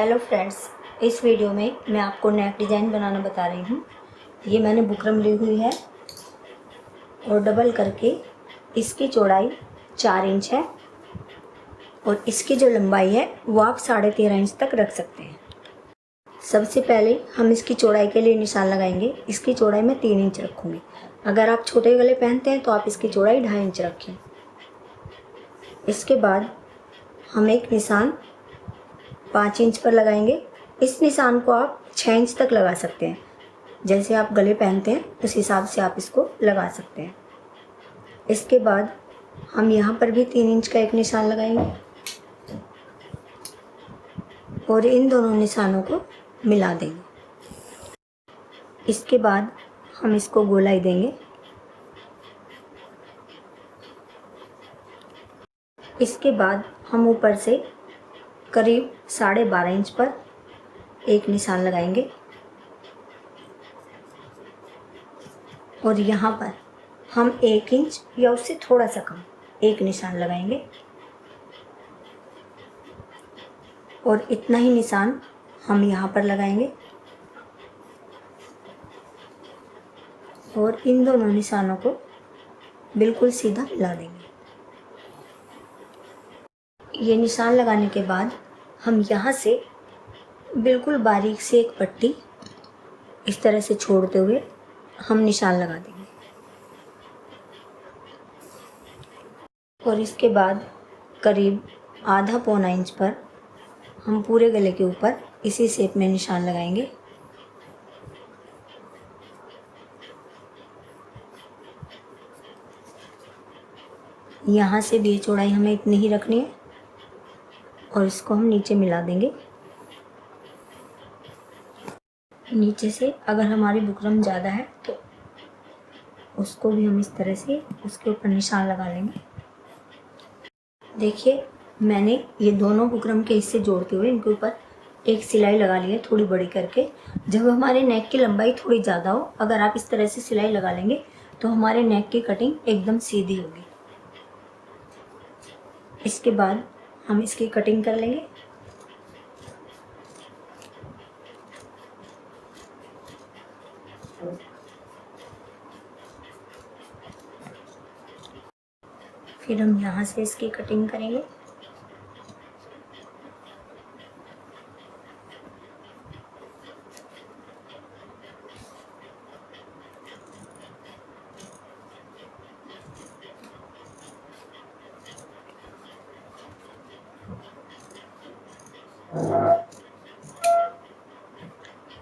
Hello friends, इस video में मैं आपको नेक डिज़ाइन बनाना बता रही हूँ। ये मैंने बुकरम ली हुई है और डबल करके इसकी चौड़ाई 4 इंच है और इसकी जो लंबाई है वो आप 13.5 इंच तक रख सकते हैं। सबसे पहले हम इसकी चौड़ाई के लिए निशान लगाएंगे। इसकी चौड़ाई मैं 3 इंच रखूँगी। अगर आप छोटे गले पहनते हैं तो आप इसकी चौड़ाई 2.5 इंच रखें। इसके बाद हम एक निशान 5 इंच पर लगाएंगे। इस निशान को आप 6 इंच तक लगा सकते हैं। जैसे आप गले पहनते हैं उस हिसाब से आप इसको लगा सकते हैं। इसके बाद हम यहाँ पर भी 3 इंच का एक निशान लगाएंगे और इन दोनों निशानों को मिला देंगे। इसके बाद हम इसको गोलाई देंगे। इसके बाद हम ऊपर से करीब 12.5 इंच पर एक निशान लगाएंगे और यहाँ पर हम 1 इंच या उससे थोड़ा सा कम एक निशान लगाएंगे और इतना ही निशान हम यहाँ पर लगाएंगे और इन दोनों निशानों को बिल्कुल सीधा मिला देंगे। ये निशान लगाने के बाद हम यहाँ से बिल्कुल बारीक से एक पट्टी इस तरह से छोड़ते हुए हम निशान लगा देंगे और इसके बाद करीब आधा पौना इंच पर हम पूरे गले के ऊपर इसी शेप में निशान लगाएंगे। यहाँ से भी चौड़ाई हमें इतनी ही रखनी है और इसको हम नीचे मिला देंगे। नीचे से अगर हमारी बुकरम ज़्यादा है तो उसको भी हम इस तरह से उसके ऊपर निशान लगा लेंगे। देखिए, मैंने ये दोनों बुकरम के हिस्से जोड़ते हुए इनके ऊपर एक सिलाई लगा ली है थोड़ी बड़ी करके। जब हमारे नेक की लंबाई थोड़ी ज़्यादा हो, अगर आप इस तरह से सिलाई लगा लेंगे तो हमारे नेक की कटिंग एकदम सीधी होगी। इसके बाद हम इसकी कटिंग कर लेंगे। फिर हम यहाँ से इसकी कटिंग करेंगे।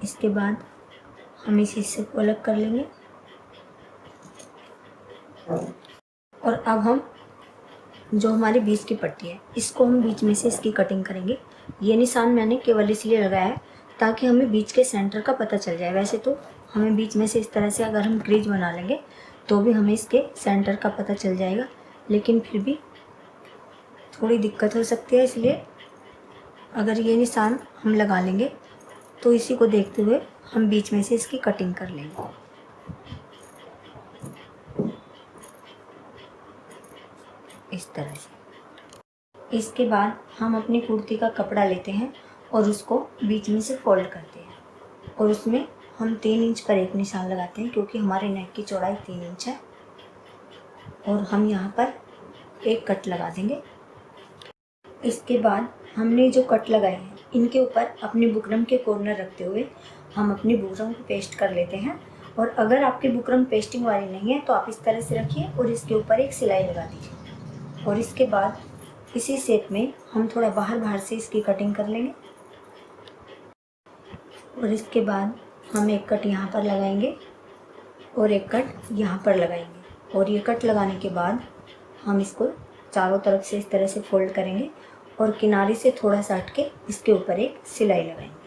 इसके बाद हम इस हिस्से को अलग कर लेंगे और अब हम जो हमारी बीच की पट्टी है इसको हम बीच में से इसकी कटिंग करेंगे। ये निशान मैंने केवल इसलिए लगाया है ताकि हमें बीच के सेंटर का पता चल जाए। वैसे तो हमें बीच में से इस तरह से अगर हम क्रीज बना लेंगे तो भी हमें इसके सेंटर का पता चल जाएगा, लेकिन फिर भी थोड़ी दिक्कत हो सकती है। इसलिए अगर ये निशान हम लगा लेंगे तो इसी को देखते हुए हम बीच में से इसकी कटिंग कर लेंगे। इस तरह से। इसके बाद हम अपनी कुर्ती का कपड़ा लेते हैं और उसको बीच में से फोल्ड करते हैं और उसमें हम 3 इंच पर एक निशान लगाते हैं क्योंकि हमारे नेक की चौड़ाई 3 इंच है और हम यहाँ पर एक कट लगा देंगे। इसके बाद हमने जो कट लगाए हैं इनके ऊपर अपनी बुकरम के कॉर्नर रखते हुए हम अपनी बुकरम को पेस्ट कर लेते हैं। और अगर आपकी बुकरम पेस्टिंग वाली नहीं है तो आप इस तरह से रखिए और इसके ऊपर एक सिलाई लगा दीजिए और इसके बाद इसी शेप में हम थोड़ा बाहर से इसकी कटिंग कर लेंगे और इसके बाद हम एक कट यहाँ पर लगाएंगे और एक कट यहाँ पर लगाएंगे और ये कट लगाने के बाद हम इसको चारों तरफ से इस तरह से फोल्ड करेंगे और किनारे से थोड़ा सा हट के इसके ऊपर एक सिलाई लगाएंगे।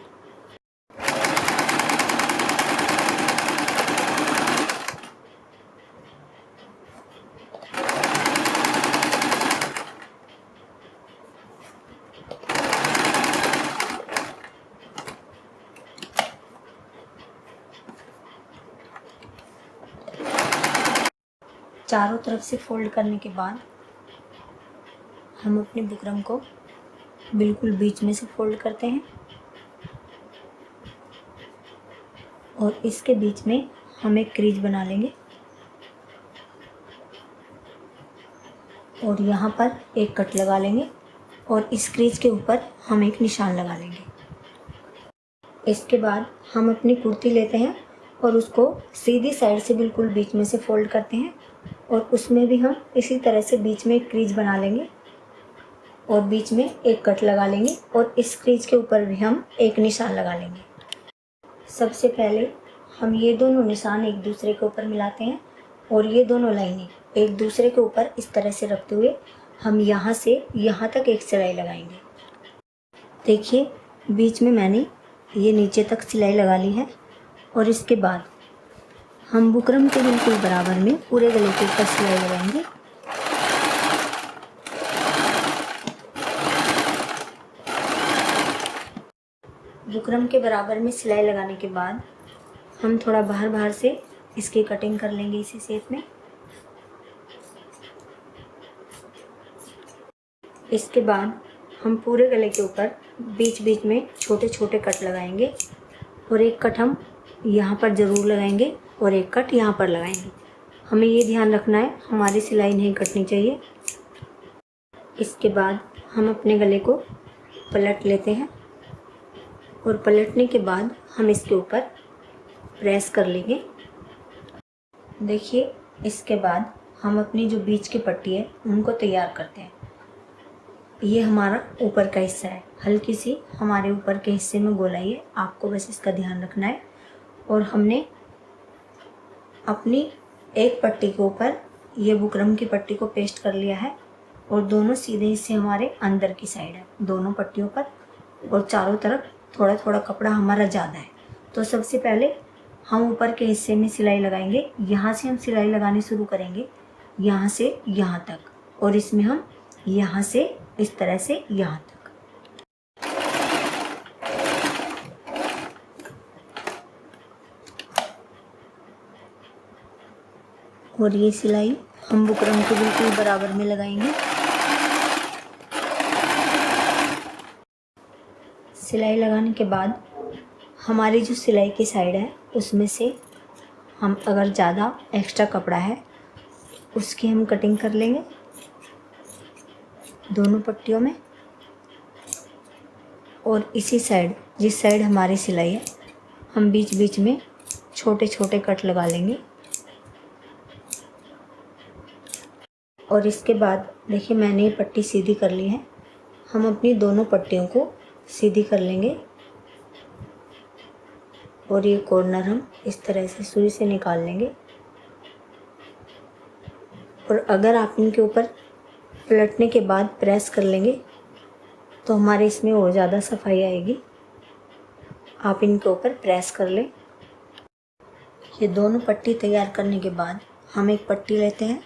चारों तरफ से फोल्ड करने के बाद हम अपनी बुकरम को बिल्कुल बीच में से फोल्ड करते हैं और इसके बीच में हम एक क्रीज बना लेंगे और यहाँ पर एक कट लगा लेंगे और इस क्रीज के ऊपर हम एक निशान लगा लेंगे। इसके बाद हम अपनी कुर्ती लेते हैं और उसको सीधी साइड से बिल्कुल बीच में से फोल्ड करते हैं और उसमें भी हम इसी तरह से बीच में एक क्रीज बना लेंगे और बीच में एक कट लगा लेंगे और इस क्रीज के ऊपर भी हम एक निशान लगा लेंगे। सबसे पहले हम ये दोनों निशान एक दूसरे के ऊपर मिलाते हैं और ये दोनों लाइनें एक दूसरे के ऊपर इस तरह से रखते हुए हम यहाँ से यहाँ तक एक सिलाई लगाएंगे। देखिए बीच में मैंने ये नीचे तक सिलाई लगा ली है और इसके बाद हम बुकरम के बिल्कुल बराबर में पूरे गले के ऊपर सिलाई लगाएंगे। बुकरम के बराबर में सिलाई लगाने के बाद हम थोड़ा बाहर से इसकी कटिंग कर लेंगे इसी शेप में। इसके बाद हम पूरे गले के ऊपर बीच बीच में छोटे छोटे कट लगाएंगे और एक कट हम यहाँ पर ज़रूर लगाएंगे और एक कट यहाँ पर लगाएंगे। हमें ये ध्यान रखना है हमारी सिलाई नहीं कटनी चाहिए। इसके बाद हम अपने गले को पलट लेते हैं और पलटने के बाद हम इसके ऊपर प्रेस कर लेंगे। देखिए इसके बाद हम अपनी जो बीच की पट्टी है उनको तैयार करते हैं। ये हमारा ऊपर का हिस्सा है, हल्की सी हमारे ऊपर के हिस्से में गोलाई है, आपको बस इसका ध्यान रखना है। और हमने अपनी एक पट्टी के ऊपर ये बुकरम की पट्टी को पेस्ट कर लिया है और दोनों सीधे हिस्से हमारे अंदर की साइड है दोनों पट्टियों पर और चारों तरफ थोड़ा थोड़ा कपड़ा हमारा ज़्यादा है। तो सबसे पहले हम ऊपर के हिस्से में सिलाई लगाएंगे। यहाँ से हम सिलाई लगानी शुरू करेंगे, यहाँ से यहाँ तक, और इसमें हम यहाँ से इस तरह से यहाँ तक। और ये सिलाई हम बुकरम के बिल्कुल बराबर में लगाएंगे। सिलाई लगाने के बाद हमारी जो सिलाई की साइड है उसमें से हम अगर ज़्यादा एक्स्ट्रा कपड़ा है उसकी हम कटिंग कर लेंगे दोनों पट्टियों में। और इसी साइड जिस साइड हमारी सिलाई है हम बीच बीच में छोटे छोटे कट लगा लेंगे। और इसके बाद देखिए मैंने ये पट्टी सीधी कर ली है, हम अपनी दोनों पट्टियों को सीधी कर लेंगे और ये कॉर्नर हम इस तरह से सुई से निकाल लेंगे। और अगर आप इनके ऊपर पलटने के बाद प्रेस कर लेंगे तो हमारे इसमें और ज़्यादा सफाई आएगी। आप इनके ऊपर प्रेस कर लें। ये दोनों पट्टी तैयार करने के बाद हम एक पट्टी लेते हैं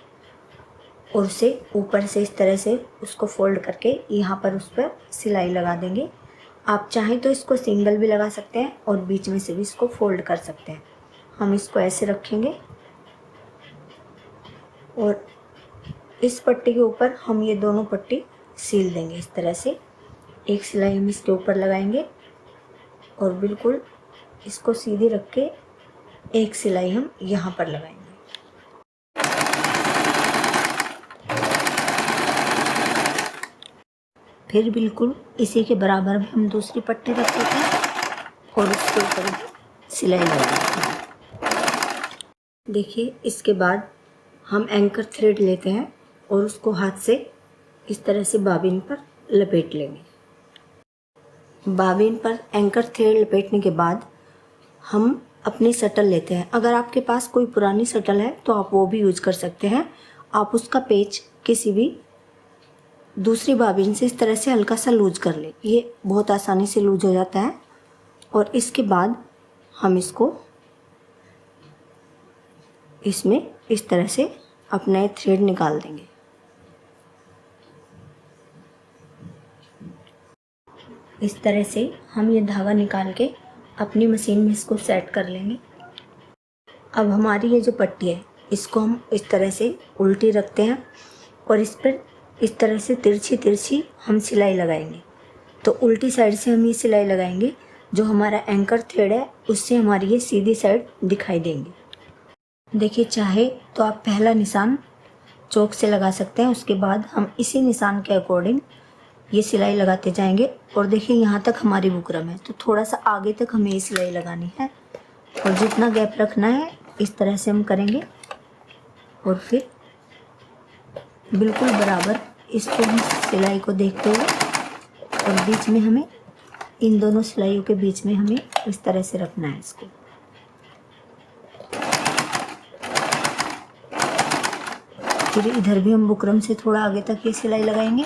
और उसे ऊपर से इस तरह से उसको फोल्ड करके यहाँ पर उस पर सिलाई लगा देंगे। आप चाहें तो इसको सिंगल भी लगा सकते हैं और बीच में से भी इसको फोल्ड कर सकते हैं। हम इसको ऐसे रखेंगे और इस पट्टी के ऊपर हम ये दोनों पट्टी सील देंगे। इस तरह से एक सिलाई हम इसके ऊपर लगाएंगे और बिल्कुल इसको सीधी रख के एक सिलाई हम यहाँ पर लगाएंगे। फिर बिल्कुल इसी के बराबर में हम दूसरी पट्टी रख देते हैं और उसके ऊपर सिलाई लगा देते हैं। देखिए इसके बाद हम एंकर थ्रेड लेते हैं और उसको हाथ से इस तरह से बाबिन पर लपेट लेंगे। बाबिन पर एंकर थ्रेड लपेटने के बाद हम अपनी शटल लेते हैं। अगर आपके पास कोई पुरानी शटल है तो आप वो भी यूज कर सकते हैं। आप उसका पेच किसी भी दूसरी बाबिन से इस तरह से हल्का सा लूज कर ले, ये बहुत आसानी से लूज हो जाता है। और इसके बाद हम इसको इसमें इस तरह से अपना थ्रेड निकाल देंगे। इस तरह से हम ये धागा निकाल के अपनी मशीन में इसको सेट कर लेंगे। अब हमारी ये जो पट्टी है इसको हम इस तरह से उल्टी रखते हैं और इस पर इस तरह से तिरछी तिरछी हम सिलाई लगाएंगे। तो उल्टी साइड से हम ये सिलाई लगाएंगे जो हमारा एंकर थ्रेड है उससे हमारी ये सीधी साइड दिखाई देंगी। देखिए, चाहे तो आप पहला निशान चौक से लगा सकते हैं, उसके बाद हम इसी निशान के अकॉर्डिंग ये सिलाई लगाते जाएंगे। और देखिए, यहाँ तक हमारी बुकरम है तो थोड़ा सा आगे तक हमें ये सिलाई लगानी है और जितना गैप रखना है इस तरह से हम करेंगे और फिर बिल्कुल बराबर इसको हम सिलाई को देखते हुए और बीच में हमें इन दोनों सिलाइयों के बीच में हमें इस तरह से रखना है इसको। फिर इधर भी हम बुकरम से थोड़ा आगे तक ये सिलाई लगाएंगे।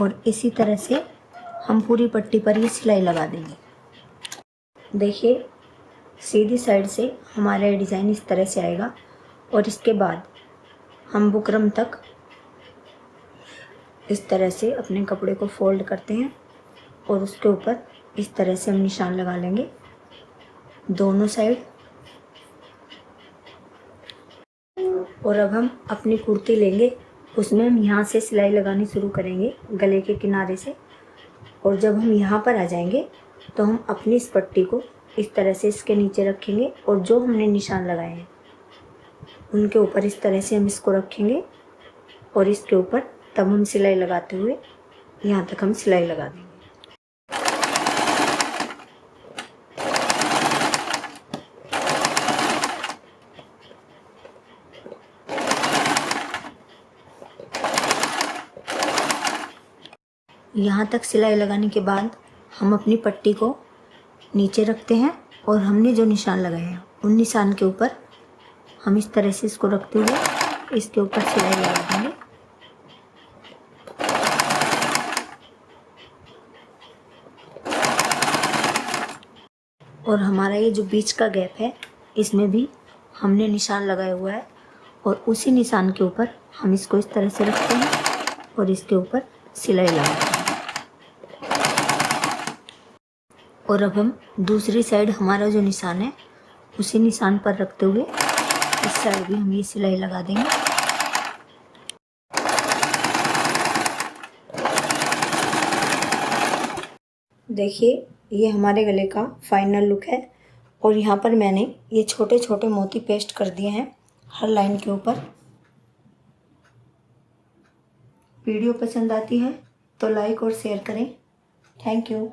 और इसी तरह से हम पूरी पट्टी पर ये सिलाई लगा देंगे। देखिए, सीधी साइड से हमारा डिज़ाइन इस तरह से आएगा और इसके बाद हम बुकरम तक इस तरह से अपने कपड़े को फोल्ड करते हैं और उसके ऊपर इस तरह से हम निशान लगा लेंगे दोनों साइड। और अब हम अपनी कुर्ती लेंगे, उसमें हम यहाँ से सिलाई लगानी शुरू करेंगे गले के किनारे से। और जब हम यहाँ पर आ जाएंगे तो हम अपनी इस पट्टी को इस तरह से इसके नीचे रखेंगे और जो हमने निशान लगाए हैं उनके ऊपर इस तरह से हम इसको रखेंगे और इसके ऊपर तब हम सिलाई लगाते हुए यहाँ तक हम सिलाई लगा देंगे। यहाँ तक सिलाई लगाने के बाद हम अपनी पट्टी को नीचे रखते हैं और हमने जो निशान लगाए हैं उन निशान के ऊपर हम इस तरह से इसको रखते हुए इसके ऊपर सिलाई लगा देंगे। और हमारा ये जो बीच का गैप है इसमें भी हमने निशान लगाया हुआ है और उसी निशान के ऊपर हम इसको इस तरह से रखते हैं और इसके ऊपर सिलाई लगाते हैं। और अब हम दूसरी साइड हमारा जो निशान है उसी निशान पर रखते हुए इस साइड भी हम ये सिलाई लगा देंगे। देखिए, ये हमारे गले का फाइनल लुक है और यहाँ पर मैंने ये छोटे छोटे मोती पेस्ट कर दिए हैं हर लाइन के ऊपर। वीडियो पसंद आती है तो लाइक और शेयर करें। Thank you.